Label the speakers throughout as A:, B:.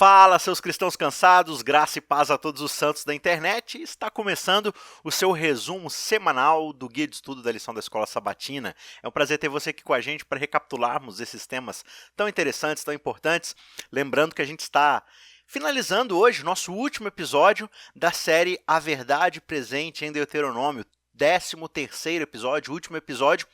A: Fala, seus cristãos cansados, graça e paz a todos os santos da internet. Está começando o seu resumo semanal do Guia de Estudo da Lição da Escola Sabatina. É um prazer ter você aqui com a gente para recapitularmos esses temas tão interessantes, tão importantes. Lembrando que a gente está finalizando hoje nosso último episódio da série A Verdade Presente em Deuteronômio, 13º episódio, último episódio.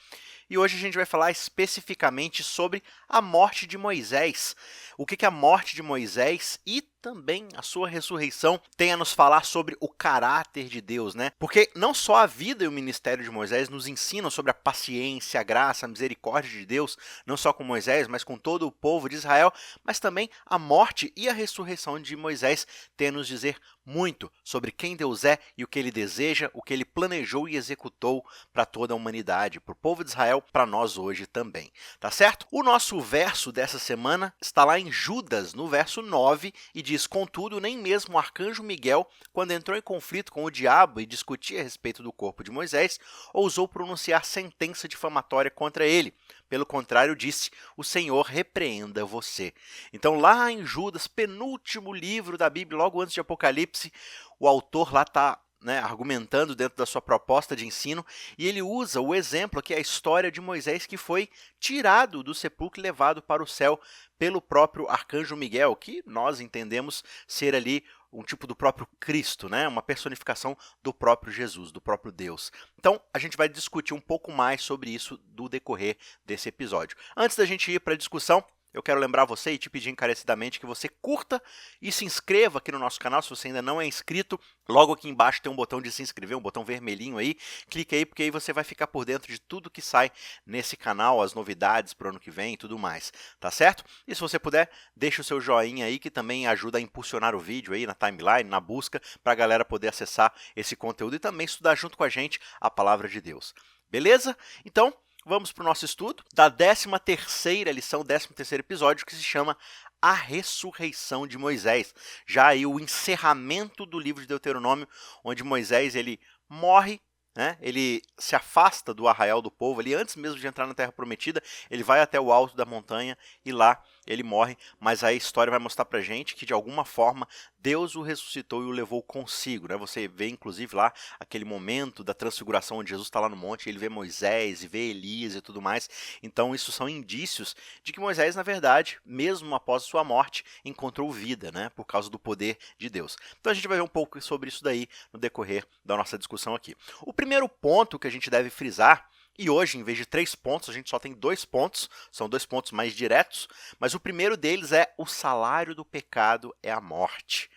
A: E hoje a gente vai falar especificamente sobre a morte de Moisés. O que a morte de Moisés e também a sua ressurreição tem a nos falar sobre o caráter de Deus, né? Porque não só a vida e o ministério de Moisés nos ensinam sobre a paciência, a graça, a misericórdia de Deus, não só com Moisés, mas com todo o povo de Israel, mas também a morte e a ressurreição de Moisés tem a nos dizer muito sobre quem Deus é e o que ele deseja, o que ele planejou e executou para toda a humanidade, para o povo de Israel, para nós hoje também, tá certo? O nosso verso dessa semana está lá em Judas, no verso 9, e diz: contudo, nem mesmo o arcanjo Miguel, quando entrou em conflito com o diabo e discutia a respeito do corpo de Moisés, ousou pronunciar sentença difamatória contra ele. Pelo contrário, disse: o Senhor repreenda você. Então, lá em Judas, penúltimo livro da Bíblia, logo antes de Apocalipse, o autor lá está argumentando dentro da sua proposta de ensino, e ele usa o exemplo que é a história de Moisés, que foi tirado do sepulcro e levado para o céu pelo próprio arcanjo Miguel, que nós entendemos ser ali um tipo do próprio Cristo, né? Uma personificação do próprio Jesus, do próprio Deus. Então, a gente vai discutir um pouco mais sobre isso do decorrer desse episódio. Antes da gente ir para a discussão, eu quero lembrar você e te pedir encarecidamente que você curta e se inscreva aqui no nosso canal, se você ainda não é inscrito. Logo aqui embaixo tem um botão de se inscrever, um botão vermelhinho aí. Clique aí, porque aí você vai ficar por dentro de tudo que sai nesse canal, as novidades para o ano que vem e tudo mais, tá certo? E se você puder, deixa o seu joinha aí, que também ajuda a impulsionar o vídeo aí na timeline, na busca, para a galera poder acessar esse conteúdo e também estudar junto com a gente a Palavra de Deus. Beleza? Então, vamos para o nosso estudo da 13ª lição, 13º episódio, que se chama A Ressurreição de Moisés. Já aí o encerramento do livro de Deuteronômio, onde Moisés ele morre, né? Ele se afasta do arraial do povo, ali antes mesmo de entrar na Terra Prometida, ele vai até o alto da montanha e lá ele morre, mas a história vai mostrar pra gente que de alguma forma Deus o ressuscitou e o levou consigo, né? Você vê inclusive lá aquele momento da transfiguração onde Jesus está lá no monte, ele vê Moisés e vê Elias e tudo mais. Então isso são indícios de que Moisés, na verdade, mesmo após sua morte, encontrou vida, né? Por causa do poder de Deus. Então a gente vai ver um pouco sobre isso daí no decorrer da nossa discussão aqui. O primeiro ponto que a gente deve frisar, e hoje, em vez de 3 pontos, a gente só tem 2 pontos, são 2 pontos mais diretos, mas o primeiro deles é: o salário do pecado é a morte.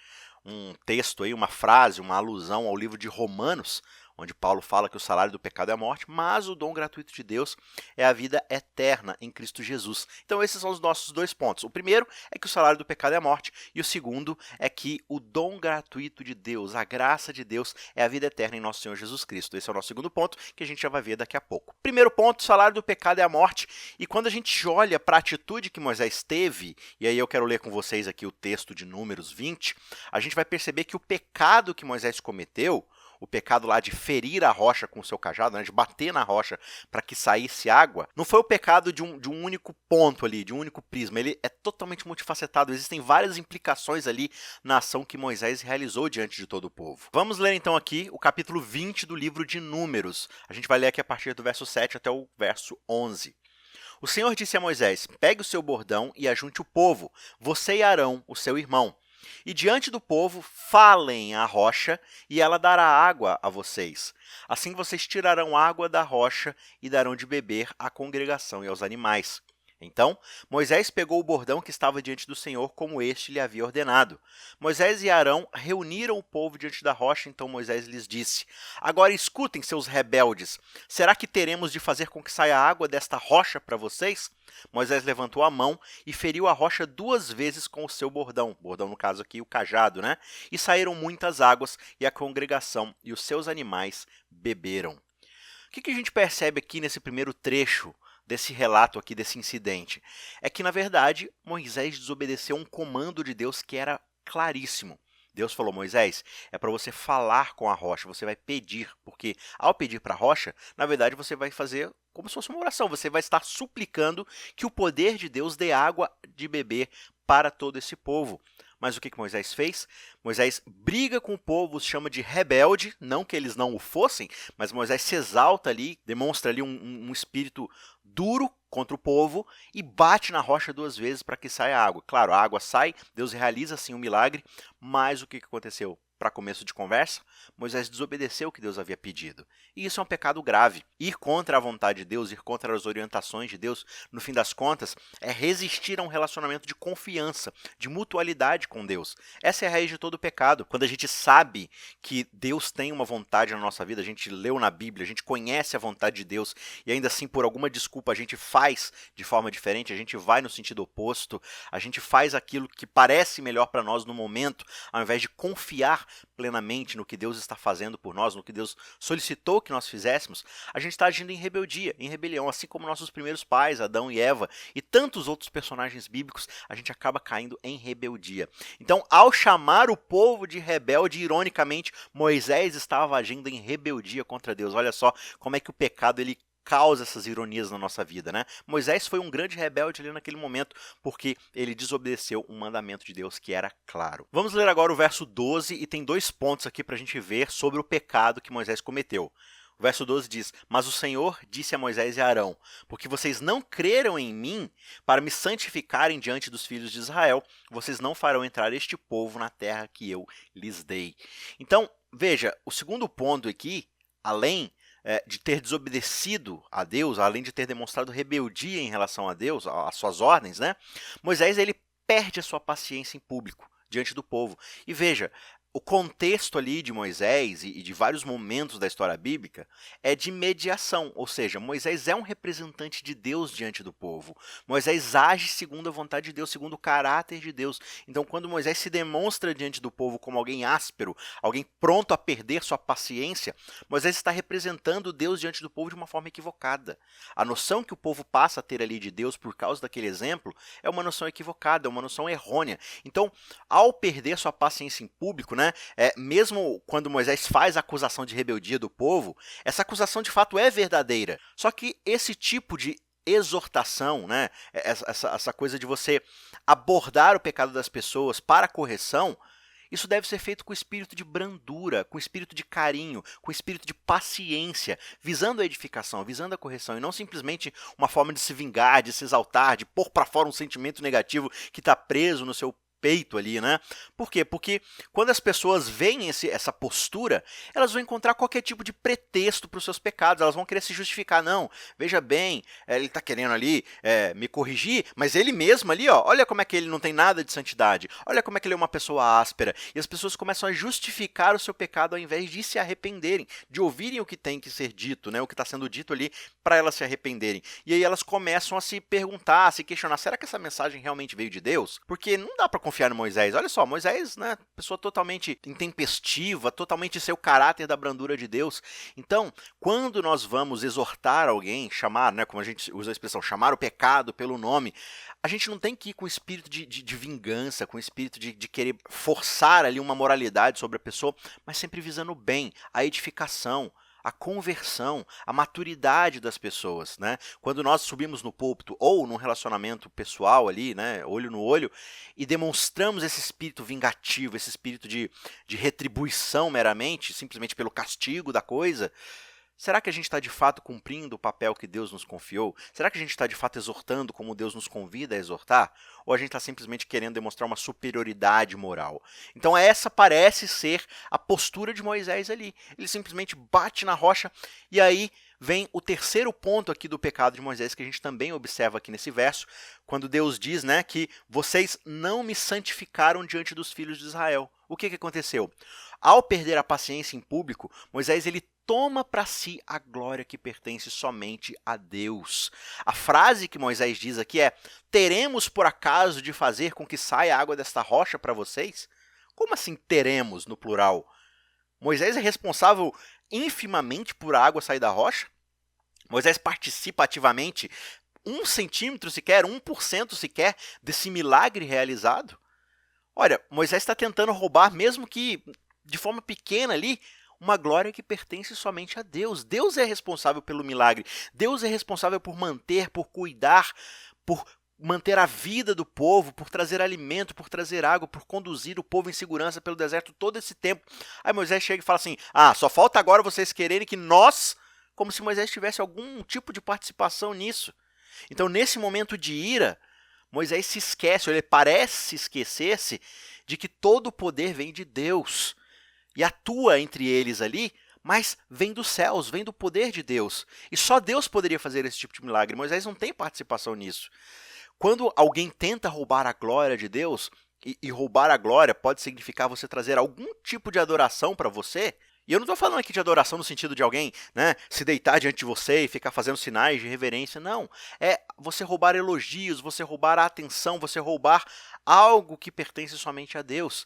A: Um texto aí, uma frase, uma alusão ao livro de Romanos, onde Paulo fala que o salário do pecado é a morte, mas o dom gratuito de Deus é a vida eterna em Cristo Jesus. Então esses são os nossos 2 pontos. O primeiro é que o salário do pecado é a morte, e o segundo é que o dom gratuito de Deus, a graça de Deus, é a vida eterna em nosso Senhor Jesus Cristo. Esse é o nosso segundo ponto, que a gente já vai ver daqui a pouco. Primeiro ponto: o salário do pecado é a morte, e quando a gente olha para a atitude que Moisés teve, e aí eu quero ler com vocês aqui o texto de Números 20, a gente vai perceber que o pecado que Moisés cometeu, o pecado lá de ferir a rocha com o seu cajado, né, de bater na rocha para que saísse água, não foi o pecado de um único ponto ali, de um único prisma. Ele é totalmente multifacetado, existem várias implicações ali na ação que Moisés realizou diante de todo o povo. Vamos ler então aqui o capítulo 20 do livro de Números. A gente vai ler aqui a partir do verso 7 até o verso 11. O Senhor disse a Moisés: pegue o seu bordão e ajunte o povo, você e Arão, o seu irmão. E diante do povo falem à rocha, e ela dará água a vocês. Assim vocês tirarão água da rocha e darão de beber à congregação e aos animais. Então Moisés pegou o bordão que estava diante do Senhor, como este lhe havia ordenado. Moisés e Arão reuniram o povo diante da rocha, então Moisés lhes disse: agora escutem, seus rebeldes, será que teremos de fazer com que saia água desta rocha para vocês? Moisés levantou a mão e feriu a rocha 2 vezes com o seu bordão, no caso aqui o cajado, né? E saíram muitas águas, e a congregação e os seus animais beberam. O que a gente percebe aqui nesse primeiro trecho desse relato aqui, desse incidente? É que, na verdade, Moisés desobedeceu um comando de Deus que era claríssimo. Deus falou: Moisés, é para você falar com a rocha, você vai pedir, porque ao pedir para a rocha, na verdade você vai fazer como se fosse uma oração, você vai estar suplicando que o poder de Deus dê água de beber para todo esse povo. Mas o que Moisés fez? Moisés briga com o povo, os chama de rebelde, não que eles não o fossem, mas Moisés se exalta ali, demonstra ali um espírito duro contra o povo e bate na rocha 2 vezes para que saia água. Claro, a água sai, Deus realiza assim um milagre, mas o que aconteceu? Para começo de conversa, Moisés desobedeceu o que Deus havia pedido. E isso é um pecado grave. Ir contra a vontade de Deus, ir contra as orientações de Deus, no fim das contas, é resistir a um relacionamento de confiança, de mutualidade com Deus. Essa é a raiz de todo o pecado. Quando a gente sabe que Deus tem uma vontade na nossa vida, a gente leu na Bíblia, a gente conhece a vontade de Deus e ainda assim, por alguma desculpa, a gente faz de forma diferente, a gente vai no sentido oposto, a gente faz aquilo que parece melhor para nós no momento, ao invés de confiar plenamente no que Deus está fazendo por nós, no que Deus solicitou que nós fizéssemos, a gente está agindo em rebeldia, em rebelião, assim como nossos primeiros pais, Adão e Eva, e tantos outros personagens bíblicos, a gente acaba caindo em rebeldia. Então, ao chamar o povo de rebelde, ironicamente, Moisés estava agindo em rebeldia contra Deus. Olha só como é que o pecado ele causa essas ironias na nossa vida, né? Moisés foi um grande rebelde ali naquele momento, porque ele desobedeceu um mandamento de Deus que era claro. Vamos ler agora o verso 12 e tem 2 pontos aqui para a gente ver sobre o pecado que Moisés cometeu. O verso 12 diz: Mas o Senhor disse a Moisés e a Arão, porque vocês não creram em mim para me santificarem diante dos filhos de Israel, vocês não farão entrar este povo na terra que eu lhes dei. Então, veja, o segundo ponto aqui, além de ter desobedecido a Deus, além de ter demonstrado rebeldia em relação a Deus, às suas ordens, né? Moisés ele perde a sua paciência em público diante do povo. E veja, o contexto ali de Moisés e de vários momentos da história bíblica é de mediação, ou seja, Moisés é um representante de Deus diante do povo. Moisés age segundo a vontade de Deus, segundo o caráter de Deus. Então, quando Moisés se demonstra diante do povo como alguém áspero, alguém pronto a perder sua paciência, Moisés está representando Deus diante do povo de uma forma equivocada. A noção que o povo passa a ter ali de Deus por causa daquele exemplo é uma noção equivocada, é uma noção errônea. Então, ao perder sua paciência em público, né, mesmo quando Moisés faz a acusação de rebeldia do povo, essa acusação de fato é verdadeira. Só que esse tipo de exortação, né, essa coisa de você abordar o pecado das pessoas para correção, isso deve ser feito com espírito de brandura, com espírito de carinho, com espírito de paciência, visando a edificação, visando a correção, e não simplesmente uma forma de se vingar, de se exaltar, de pôr para fora um sentimento negativo que está preso no seu peito ali, né? Por quê? Porque quando as pessoas veem essa postura, elas vão encontrar qualquer tipo de pretexto para os seus pecados, elas vão querer se justificar. Não, veja bem, ele está querendo ali me corrigir, mas ele mesmo ali, ó, olha como é que ele não tem nada de santidade, olha como é que ele é uma pessoa áspera, e as pessoas começam a justificar o seu pecado ao invés de se arrependerem, de ouvirem o que tem que ser dito, né? O que está sendo dito ali para elas se arrependerem. E aí elas começam a se perguntar, a se questionar, será que essa mensagem realmente veio de Deus? Porque não dá para confiar no Moisés. Olha só, Moisés, né, pessoa totalmente intempestiva, totalmente seu caráter da brandura de Deus. Então, quando nós vamos exortar alguém, chamar, né, como a gente usa a expressão, chamar o pecado pelo nome, a gente não tem que ir com espírito de vingança, com espírito de querer forçar ali uma moralidade sobre a pessoa, mas sempre visando o bem, a edificação, a conversão, a maturidade das pessoas, né? Quando nós subimos no púlpito ou num relacionamento pessoal ali, né, olho no olho, e demonstramos esse espírito vingativo, esse espírito de retribuição meramente, simplesmente pelo castigo da coisa, será que a gente está de fato cumprindo o papel que Deus nos confiou? Será que a gente está de fato exortando como Deus nos convida a exortar? Ou a gente está simplesmente querendo demonstrar uma superioridade moral? Então essa parece ser a postura de Moisés ali. Ele simplesmente bate na rocha e aí vem o terceiro ponto aqui do pecado de Moisés que a gente também observa aqui nesse verso, quando Deus diz, né, que vocês não me santificaram diante dos filhos de Israel. O que aconteceu? Ao perder a paciência em público, Moisés ele toma para si a glória que pertence somente a Deus. A frase que Moisés diz aqui é: teremos por acaso de fazer com que saia água desta rocha para vocês? Como assim teremos no plural? Moisés é responsável infimamente por a água sair da rocha? Moisés participa ativamente 1 centímetro sequer, 1% sequer desse milagre realizado? Olha, Moisés está tentando roubar, mesmo que de forma pequena ali, uma glória que pertence somente a Deus. Deus é responsável pelo milagre. Deus é responsável por manter, por cuidar, por manter a vida do povo, por trazer alimento, por trazer água, por conduzir o povo em segurança pelo deserto todo esse tempo. Aí Moisés chega e fala assim, só falta agora vocês quererem que nós, como se Moisés tivesse algum tipo de participação nisso. Então, nesse momento de ira, Moisés se esquece, ou ele parece esquecer-se de que todo o poder vem de Deus e atua entre eles ali, mas vem dos céus, vem do poder de Deus. E só Deus poderia fazer esse tipo de milagre. Moisés não tem participação nisso. Quando alguém tenta roubar a glória de Deus, e roubar a glória pode significar você trazer algum tipo de adoração para você, e eu não estou falando aqui de adoração no sentido de alguém, se deitar diante de você e ficar fazendo sinais de reverência, não. É você roubar elogios, você roubar a atenção, você roubar algo que pertence somente a Deus.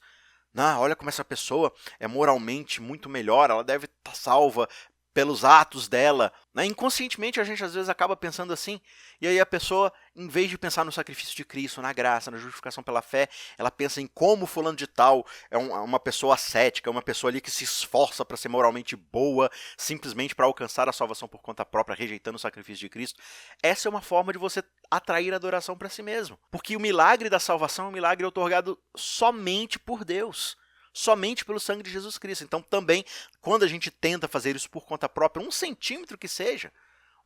A: Olha como essa pessoa é moralmente muito melhor, ela deve estar salva pelos atos dela. Inconscientemente a gente às vezes acaba pensando assim, e aí a pessoa, em vez de pensar no sacrifício de Cristo, na graça, na justificação pela fé, ela pensa em como fulano de tal é uma pessoa ascética, uma pessoa ali que se esforça para ser moralmente boa, simplesmente para alcançar a salvação por conta própria, rejeitando o sacrifício de Cristo. Essa é uma forma de você atrair adoração para si mesmo, porque o milagre da salvação é um milagre otorgado somente por Deus. Somente pelo sangue de Jesus Cristo. Então também, quando a gente tenta fazer isso por conta própria, 1 centímetro que seja,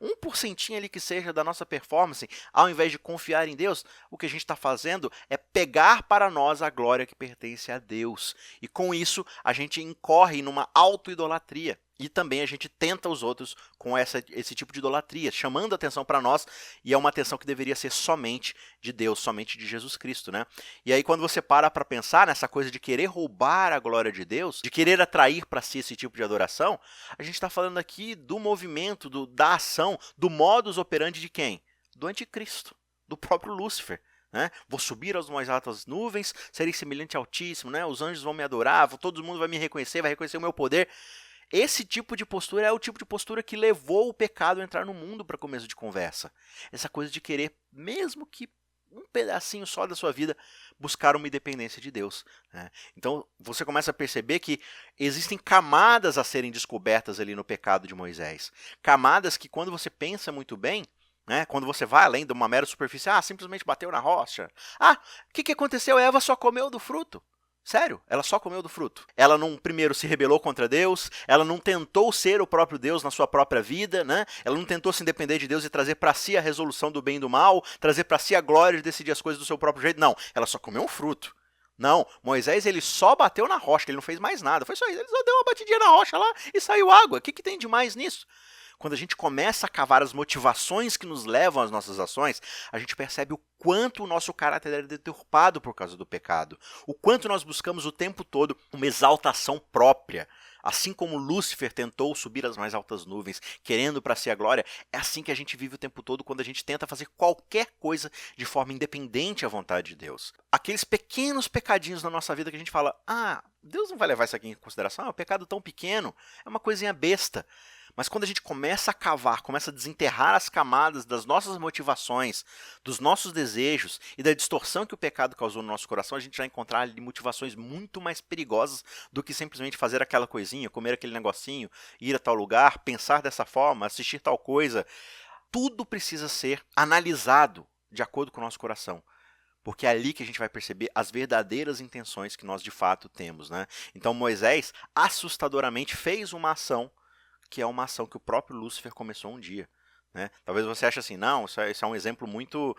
A: 1% ali que seja da nossa performance, ao invés de confiar em Deus, o que a gente está fazendo é pegar para nós a glória que pertence a Deus. E com isso, a gente incorre numa auto-idolatria. E também a gente tenta os outros com esse tipo de idolatria, chamando a atenção para nós, e é uma atenção que deveria ser somente de Deus, somente de Jesus Cristo, E aí quando você para pensar nessa coisa de querer roubar a glória de Deus, de querer atrair para si esse tipo de adoração, a gente está falando aqui do movimento, da ação, do modus operandi de quem? Do anticristo, do próprio Lúcifer. Vou subir aos mais altas nuvens, serei semelhante ao Altíssimo, os anjos vão me adorar, todo mundo vai me reconhecer, vai reconhecer o meu poder. Esse tipo de postura é o tipo de postura que levou o pecado a entrar no mundo para começo de conversa. Essa coisa de querer, mesmo que um pedacinho só da sua vida, buscar uma independência de Deus. Então você começa a perceber que existem camadas a serem descobertas ali no pecado de Moisés. Camadas que, quando você pensa muito bem, quando você vai além de uma mera superfície, simplesmente bateu na rocha. O que aconteceu? Eva só comeu do fruto. Sério, ela só comeu do fruto. Ela não, primeiro, se rebelou contra Deus, ela não tentou ser o próprio Deus na sua própria vida, Ela não tentou se independer de Deus e trazer para si a resolução do bem e do mal, trazer para si a glória de decidir as coisas do seu próprio jeito. Não, ela só comeu um fruto. Não, Moisés, ele só bateu na rocha, ele não fez mais nada. Foi só isso, ele só deu uma batidinha na rocha lá e saiu água. O que tem de mais nisso? Quando a gente começa a cavar as motivações que nos levam às nossas ações, a gente percebe o quanto o nosso caráter é deturpado por causa do pecado. O quanto nós buscamos o tempo todo uma exaltação própria. Assim como Lúcifer tentou subir às mais altas nuvens, querendo para si a glória, é assim que a gente vive o tempo todo quando a gente tenta fazer qualquer coisa de forma independente à vontade de Deus. Aqueles pequenos pecadinhos na nossa vida que a gente fala, Deus não vai levar isso aqui em consideração, é um pecado tão pequeno, é uma coisinha besta. Mas quando a gente começa a cavar, começa a desenterrar as camadas das nossas motivações, dos nossos desejos e da distorção que o pecado causou no nosso coração, a gente vai encontrar ali motivações muito mais perigosas do que simplesmente fazer aquela coisinha, comer aquele negocinho, ir a tal lugar, pensar dessa forma, assistir tal coisa. Tudo precisa ser analisado de acordo com o nosso coração. Porque é ali que a gente vai perceber as verdadeiras intenções que nós de fato temos. Então Moisés assustadoramente fez uma ação que é uma ação que o próprio Lúcifer começou um dia. Talvez você ache assim, não, isso é um exemplo muito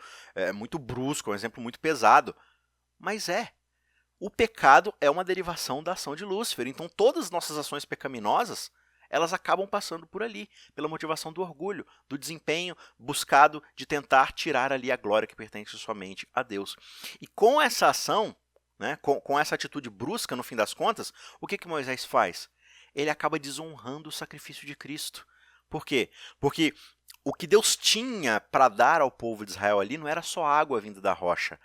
A: brusco, é um exemplo muito pesado. Mas o pecado é uma derivação da ação de Lúcifer. Então todas as nossas ações pecaminosas, elas acabam passando por ali, pela motivação do orgulho, do desempenho buscado de tentar tirar ali a glória que pertence somente a Deus. E com essa ação, com essa atitude brusca, no fim das contas, o que Moisés faz? Ele acaba desonrando o sacrifício de Cristo. Por quê? Porque o que Deus tinha para dar ao povo de Israel ali não era só água vinda da rocha.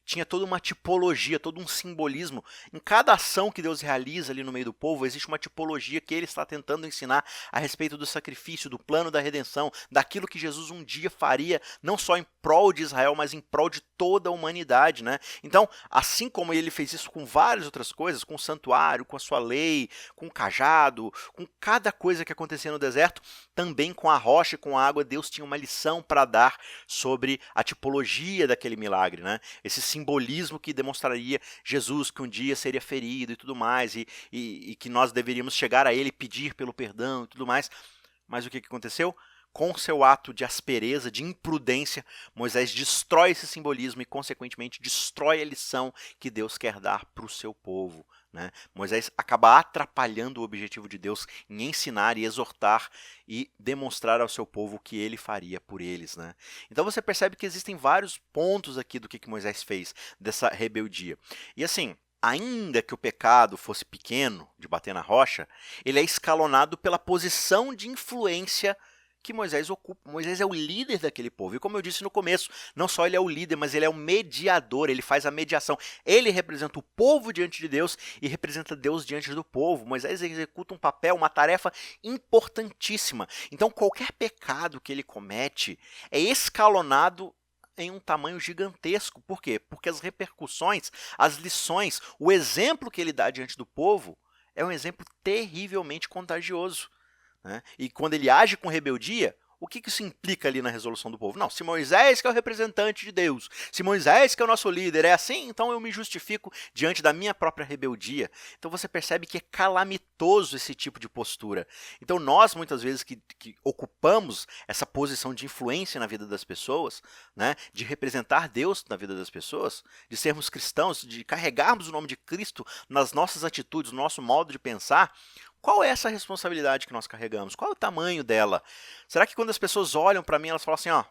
A: Tinha toda uma tipologia, todo um simbolismo. Em cada ação que Deus realiza ali no meio do povo, existe uma tipologia que ele está tentando ensinar a respeito do sacrifício, do plano da redenção, daquilo que Jesus um dia faria, não só em prol de Israel, mas em prol de toda a humanidade, né? Então, assim como ele fez isso com várias outras coisas, com o santuário, com a sua lei, com o cajado, com cada coisa que acontecia no deserto, também com a rocha e com a água, Deus tinha uma lição para dar sobre a tipologia daquele milagre, né? Esse simbolismo que demonstraria Jesus que um dia seria ferido e tudo mais, e que nós deveríamos chegar a ele e pedir pelo perdão e tudo mais. Mas o que aconteceu? Com seu ato de aspereza, de imprudência, Moisés destrói esse simbolismo e, consequentemente, destrói a lição que Deus quer dar para o seu povo, né? Moisés acaba atrapalhando o objetivo de Deus em ensinar e exortar e demonstrar ao seu povo o que ele faria por eles, né? Então você percebe que existem vários pontos aqui do que Moisés fez, dessa rebeldia. E assim, ainda que o pecado fosse pequeno, de bater na rocha, ele é escalonado pela posição de influência que Moisés ocupa. Moisés é o líder daquele povo. E como eu disse no começo, não só ele é o líder, mas ele é o mediador, ele faz a mediação. Ele representa o povo diante de Deus e representa Deus diante do povo. Moisés executa um papel, uma tarefa importantíssima. Então qualquer pecado que ele comete é escalonado em um tamanho gigantesco. Por quê? Porque as repercussões, as lições, o exemplo que ele dá diante do povo é um exemplo terrivelmente contagioso, né? E quando ele age com rebeldia, o que isso implica ali na resolução do povo? Não, se Moisés que é o representante de Deus, se Moisés que é o nosso líder é assim, então eu me justifico diante da minha própria rebeldia. Então você percebe que é calamitoso esse tipo de postura. Então nós, muitas vezes, que ocupamos essa posição de influência na vida das pessoas, né, de representar Deus na vida das pessoas, de sermos cristãos, de carregarmos o nome de Cristo nas nossas atitudes, no nosso modo de pensar, qual é essa responsabilidade que nós carregamos? Qual é o tamanho dela? Será que quando as pessoas olham para mim, elas falam assim, ó,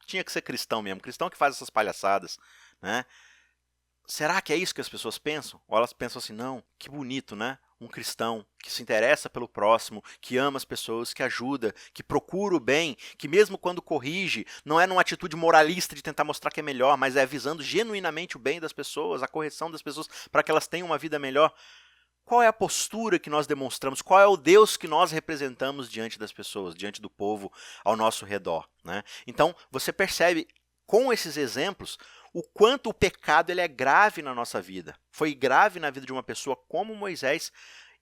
A: tinha que ser cristão mesmo, cristão que faz essas palhaçadas, né? Será que é isso que as pessoas pensam? Ou elas pensam assim, não, que bonito, né? Um cristão que se interessa pelo próximo, que ama as pessoas, que ajuda, que procura o bem, que mesmo quando corrige, não é numa atitude moralista de tentar mostrar que é melhor, mas é visando genuinamente o bem das pessoas, a correção das pessoas, para que elas tenham uma vida melhor. Qual é a postura que nós demonstramos? Qual é o Deus que nós representamos diante das pessoas, diante do povo ao nosso redor, né? Então, você percebe com esses exemplos o quanto o pecado ele é grave na nossa vida. Foi grave na vida de uma pessoa como Moisés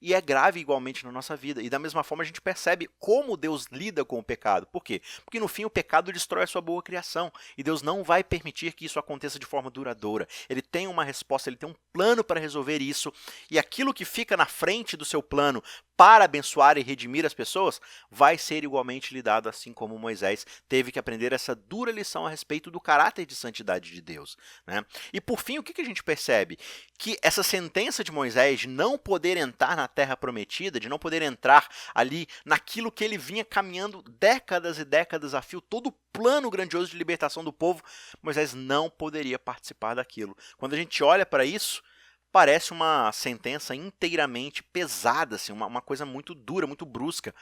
A: e é grave igualmente na nossa vida. E da mesma forma a gente percebe como Deus lida com o pecado. Por quê? Porque no fim o pecado destrói a sua boa criação. E Deus não vai permitir que isso aconteça de forma duradoura. Ele tem uma resposta, ele tem um plano para resolver isso. E aquilo que fica na frente do seu plano para abençoar e redimir as pessoas, vai ser igualmente lidado assim como Moisés teve que aprender essa dura lição a respeito do caráter de santidade de Deus, né? E por fim, o que a gente percebe? Que essa sentença de Moisés de não poder entrar na terra prometida, de não poder entrar ali naquilo que ele vinha caminhando décadas e décadas a fio, todo o plano grandioso de libertação do povo, Moisés não poderia participar daquilo. Quando a gente olha para isso, parece uma sentença inteiramente pesada, assim, uma coisa muito dura, muito brusca,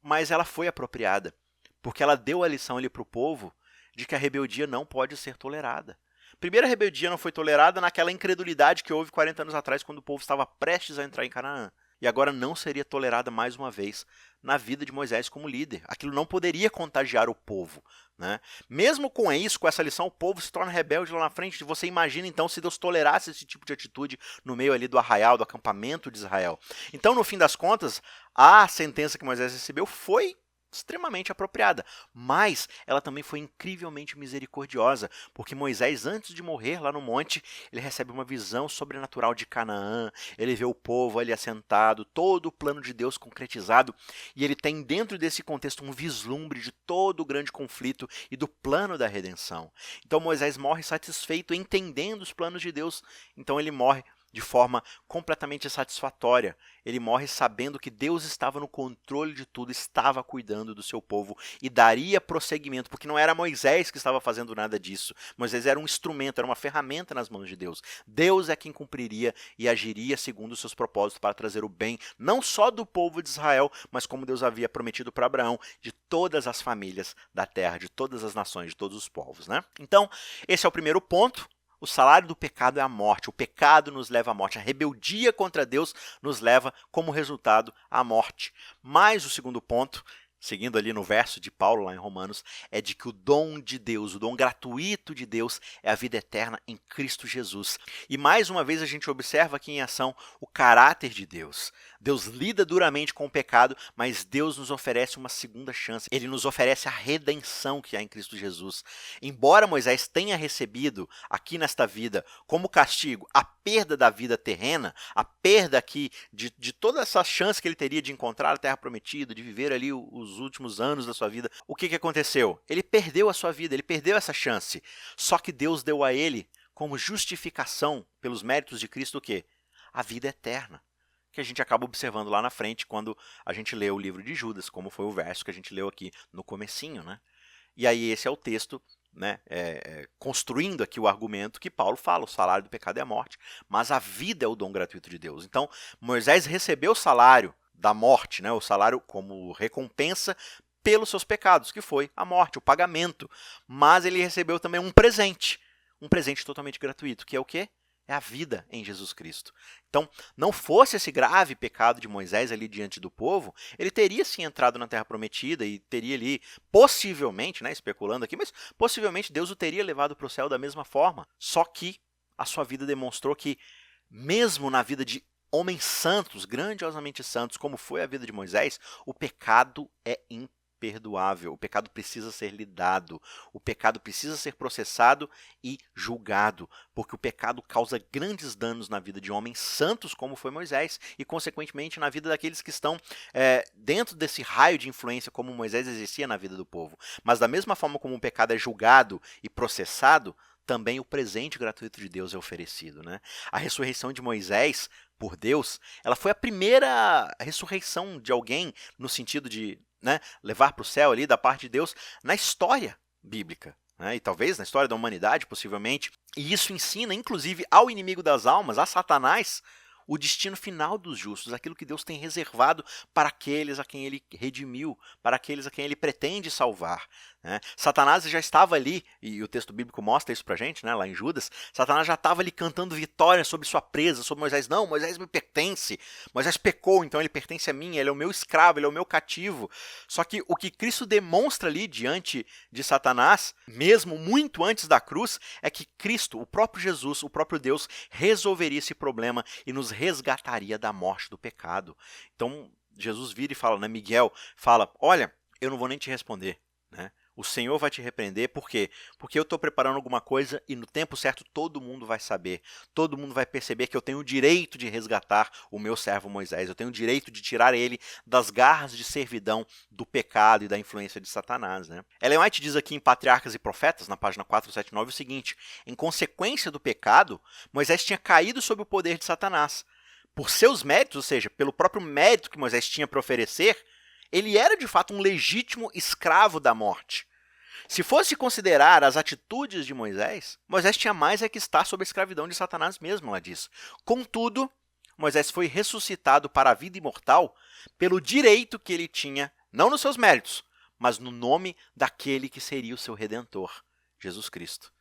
A: mas ela foi apropriada, porque ela deu a lição ali para o povo de que a rebeldia não pode ser tolerada. Primeiro, a rebeldia não foi tolerada naquela incredulidade que houve 40 anos atrás, quando o povo estava prestes a entrar em Canaã. E agora não seria tolerada mais uma vez na vida de Moisés como líder. Aquilo não poderia contagiar o povo, né? Mesmo com isso, com essa lição, o povo se torna rebelde lá na frente. Você imagina então se Deus tolerasse esse tipo de atitude no meio ali do arraial, do acampamento de Israel. Então, no fim das contas, a sentença que Moisés recebeu foi extremamente apropriada, mas ela também foi incrivelmente misericordiosa, porque Moisés, antes de morrer lá no monte, ele recebe uma visão sobrenatural de Canaã, ele vê o povo ali assentado, todo o plano de Deus concretizado, e ele tem dentro desse contexto um vislumbre de todo o grande conflito e do plano da redenção. Então Moisés morre satisfeito, entendendo os planos de Deus, então ele morre de forma completamente satisfatória. Ele morre sabendo que Deus estava no controle de tudo, estava cuidando do seu povo e daria prosseguimento, porque não era Moisés que estava fazendo nada disso. Moisés era um instrumento, era uma ferramenta nas mãos de Deus. Deus é quem cumpriria e agiria segundo os seus propósitos para trazer o bem, não só do povo de Israel, mas como Deus havia prometido para Abraão, de todas as famílias da terra, de todas as nações, de todos os povos, né? Então, esse é o primeiro ponto. O salário do pecado é a morte. O pecado nos leva à morte. A rebeldia contra Deus nos leva, como resultado, à morte. Mas o segundo ponto seguindo ali no verso de Paulo lá em Romanos, é de que o dom de Deus, o dom gratuito de Deus é a vida eterna em Cristo Jesus. E mais uma vez a gente observa aqui em ação o caráter de Deus. Deus lida duramente com o pecado, mas Deus nos oferece uma segunda chance. Ele nos oferece a redenção que há em Cristo Jesus. Embora Moisés tenha recebido aqui nesta vida como castigo a perda da vida terrena, a perda aqui de toda essa chance que ele teria de encontrar a terra prometida, de viver ali os últimos anos da sua vida, o que aconteceu? Ele perdeu a sua vida, ele perdeu essa chance. Só que Deus deu a ele como justificação pelos méritos de Cristo o quê? A vida eterna, que a gente acaba observando lá na frente quando a gente lê o livro de Judas, como foi o verso que a gente leu aqui no comecinho, né? E aí esse é o texto, né, construindo aqui o argumento que Paulo fala, o salário do pecado é a morte, mas a vida é o dom gratuito de Deus. Então, Moisés recebeu o salário da morte, né, o salário como recompensa pelos seus pecados, que foi a morte, o pagamento, mas ele recebeu também um presente totalmente gratuito, que é o quê? É a vida em Jesus Cristo. Então, não fosse esse grave pecado de Moisés ali diante do povo, ele teria sim entrado na Terra Prometida e teria ali, possivelmente, né, especulando aqui, mas possivelmente Deus o teria levado para o céu da mesma forma. Só que a sua vida demonstrou que, mesmo na vida de homens santos, grandiosamente santos, como foi a vida de Moisés, o pecado é imperdoável. O pecado precisa ser lidado, o pecado precisa ser processado e julgado, porque o pecado causa grandes danos na vida de homens santos, como foi Moisés, e consequentemente na vida daqueles que estão dentro desse raio de influência como Moisés exercia na vida do povo. Mas da mesma forma como o pecado é julgado e processado, também o presente gratuito de Deus é oferecido, né? A ressurreição de Moisés por Deus, ela foi a primeira ressurreição de alguém no sentido de, né, levar para o céu ali da parte de Deus na história bíblica, né, e talvez na história da humanidade, possivelmente. E isso ensina, inclusive, ao inimigo das almas, a Satanás, o destino final dos justos, aquilo que Deus tem reservado para aqueles a quem ele redimiu, para aqueles a quem ele pretende salvar. Né? Satanás já estava ali, e o texto bíblico mostra isso para a gente, né, lá em Judas, Satanás já estava ali cantando vitória sobre sua presa, sobre Moisés. Não, Moisés me pertence, Moisés pecou, então ele pertence a mim, ele é o meu escravo, ele é o meu cativo. Só que o que Cristo demonstra ali diante de Satanás, mesmo muito antes da cruz, é que Cristo, o próprio Jesus, o próprio Deus, resolveria esse problema e nos resgataria da morte do pecado. Então, Jesus vira e fala, né, Miguel, fala, olha, eu não vou nem te responder, né? O Senhor vai te repreender, por quê? Porque eu estou preparando alguma coisa e no tempo certo todo mundo vai saber. Todo mundo vai perceber que eu tenho o direito de resgatar o meu servo Moisés. Eu tenho o direito de tirar ele das garras de servidão do pecado e da influência de Satanás. Né? Ellen White diz aqui em Patriarcas e Profetas, na página 479, o seguinte: em consequência do pecado, Moisés tinha caído sob o poder de Satanás. Por seus méritos, ou seja, pelo próprio mérito que Moisés tinha para oferecer, ele era de fato um legítimo escravo da morte. Se fosse considerar as atitudes de Moisés, Moisés tinha mais é que estar sob a escravidão de Satanás mesmo, ela diz. Contudo, Moisés foi ressuscitado para a vida imortal pelo direito que ele tinha, não nos seus méritos, mas no nome daquele que seria o seu Redentor, Jesus Cristo.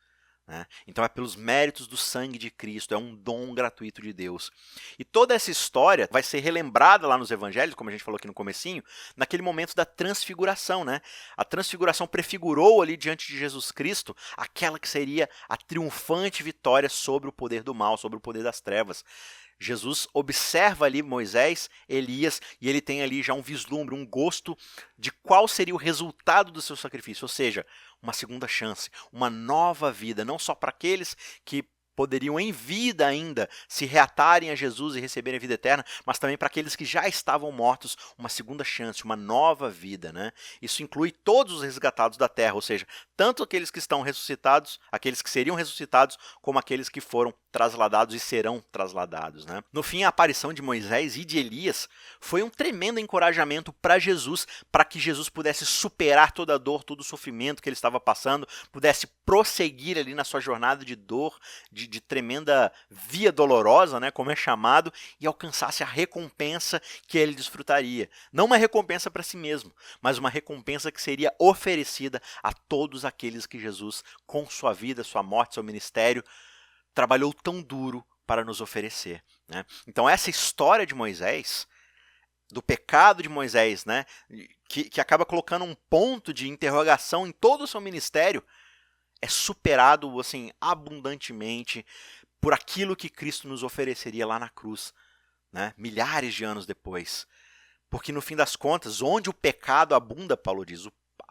A: Então é pelos méritos do sangue de Cristo, é um dom gratuito de Deus. E toda essa história vai ser relembrada lá nos evangelhos, como a gente falou aqui no comecinho, naquele momento da transfiguração. Né? A transfiguração prefigurou ali diante de Jesus Cristo aquela que seria a triunfante vitória sobre o poder do mal, sobre o poder das trevas. Jesus observa ali Moisés, Elias, e ele tem ali já um vislumbre, um gosto de qual seria o resultado do seu sacrifício, ou seja, uma segunda chance, uma nova vida, não só para aqueles que poderiam em vida ainda se reatarem a Jesus e receberem a vida eterna, mas também para aqueles que já estavam mortos, uma segunda chance, uma nova vida. Né? Isso inclui todos os resgatados da terra, ou seja, tanto aqueles que estão ressuscitados, aqueles que seriam ressuscitados, como aqueles que foram trasladados e serão trasladados. Né? No fim, a aparição de Moisés e de Elias foi um tremendo encorajamento para Jesus, para que Jesus pudesse superar toda a dor, todo o sofrimento que ele estava passando, pudesse prosseguir ali na sua jornada de dor, de tremenda via dolorosa, né, como é chamado, e alcançasse a recompensa que ele desfrutaria. Não uma recompensa para si mesmo, mas uma recompensa que seria oferecida a todos aqueles que Jesus, com sua vida, sua morte, seu ministério, trabalhou tão duro para nos oferecer. Né? Então essa história de Moisés do pecado de Moisés, né, que acaba colocando um ponto de interrogação em todo o seu ministério, é superado assim abundantemente por aquilo que Cristo nos ofereceria lá na cruz, né, milhares de anos depois. Porque no fim das contas, onde o pecado abunda, Paulo diz,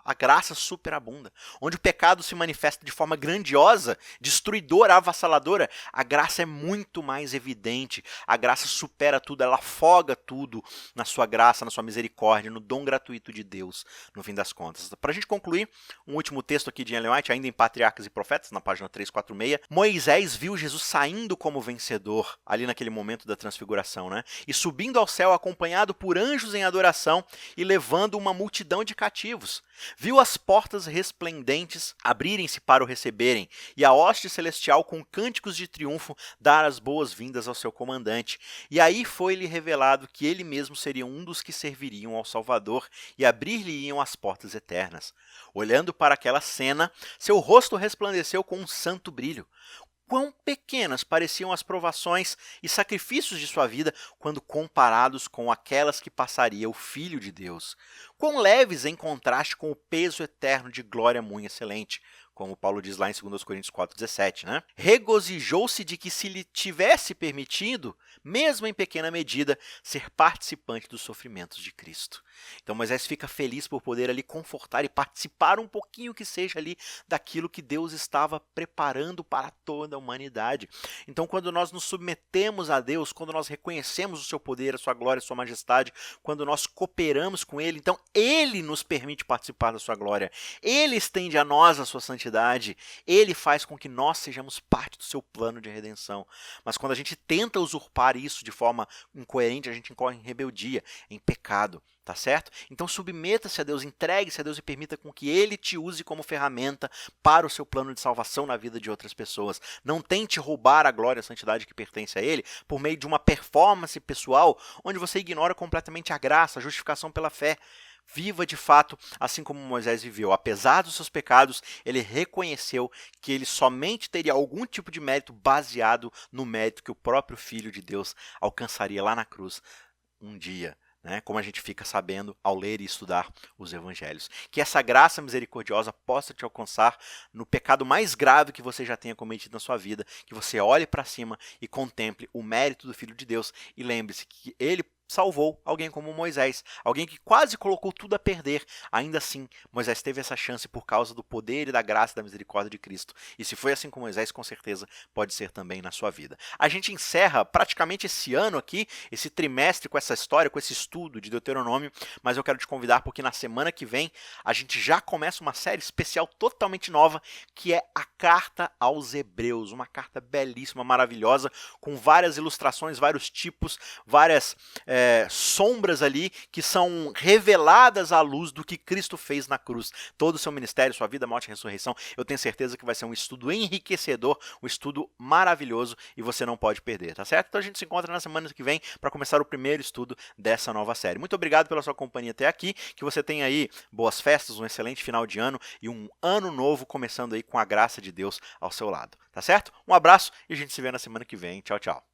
A: a graça superabunda. Onde o pecado se manifesta de forma grandiosa, destruidora, avassaladora, a graça é muito mais evidente. A graça supera tudo, ela afoga tudo na sua graça, na sua misericórdia, no dom gratuito de Deus, no fim das contas. Para a gente concluir, um último texto aqui de Ellen White, ainda em Patriarcas e Profetas, na página 346. Moisés viu Jesus saindo como vencedor, ali naquele momento da transfiguração, né? E subindo ao céu acompanhado por anjos em adoração e levando uma multidão de cativos. Viu as portas resplendentes abrirem-se para o receberem, e a hoste celestial com cânticos de triunfo dar as boas-vindas ao seu comandante. E aí foi-lhe revelado que ele mesmo seria um dos que serviriam ao Salvador e abrir-lhe-iam as portas eternas. Olhando para aquela cena, seu rosto resplandeceu com um santo brilho. Quão pequenas pareciam as provações e sacrifícios de sua vida quando comparados com aquelas que passaria o Filho de Deus. Quão leves em contraste com o peso eterno de glória muito excelente, como Paulo diz lá em 2 Coríntios 4,17, né? Regozijou-se de que se lhe tivesse permitido, mesmo em pequena medida, ser participante dos sofrimentos de Cristo. Então Moisés fica feliz por poder ali confortar e participar um pouquinho que seja ali daquilo que Deus estava preparando para toda a humanidade. Então quando nós nos submetemos a Deus, quando nós reconhecemos o seu poder, a sua glória, a sua majestade, quando nós cooperamos com Ele, então Ele nos permite participar da sua glória. Ele estende a nós a sua santidade. Ele faz com que nós sejamos parte do seu plano de redenção. Mas quando a gente tenta usurpar isso de forma incoerente, a gente incorre em rebeldia, em pecado. Tá certo? Então submeta-se a Deus, entregue-se a Deus e permita com que Ele te use como ferramenta para o seu plano de salvação na vida de outras pessoas. Não tente roubar a glória e a santidade que pertence a Ele por meio de uma performance pessoal onde você ignora completamente a graça, a justificação pela fé. Viva de fato assim como Moisés viveu. Apesar dos seus pecados, ele reconheceu que ele somente teria algum tipo de mérito baseado no mérito que o próprio Filho de Deus alcançaria lá na cruz um dia. Né, como a gente fica sabendo ao ler e estudar os evangelhos. Que essa graça misericordiosa possa te alcançar no pecado mais grave que você já tenha cometido na sua vida, que você olhe para cima e contemple o mérito do Filho de Deus e lembre-se que ele salvou alguém como Moisés, alguém que quase colocou tudo a perder. Ainda assim, Moisés teve essa chance por causa do poder e da graça e da misericórdia de Cristo. E se foi assim com Moisés, com certeza pode ser também na sua vida. A gente encerra praticamente esse ano aqui, esse trimestre com essa história, com esse estudo de Deuteronômio, mas eu quero te convidar porque na semana que vem a gente já começa uma série especial totalmente nova, que é a Carta aos Hebreus, uma carta belíssima, maravilhosa, com várias ilustrações, vários tipos, várias sombras ali que são reveladas à luz do que Cristo fez na cruz. Todo o seu ministério, sua vida, morte e ressurreição, eu tenho certeza que vai ser um estudo enriquecedor, um estudo maravilhoso e você não pode perder, tá certo? Então a gente se encontra na semana que vem para começar o primeiro estudo dessa nova série. Muito obrigado pela sua companhia até aqui, que você tenha aí boas festas, um excelente final de ano e um ano novo começando aí com a graça de Deus ao seu lado, tá certo? Um abraço e a gente se vê na semana que vem. Tchau, tchau.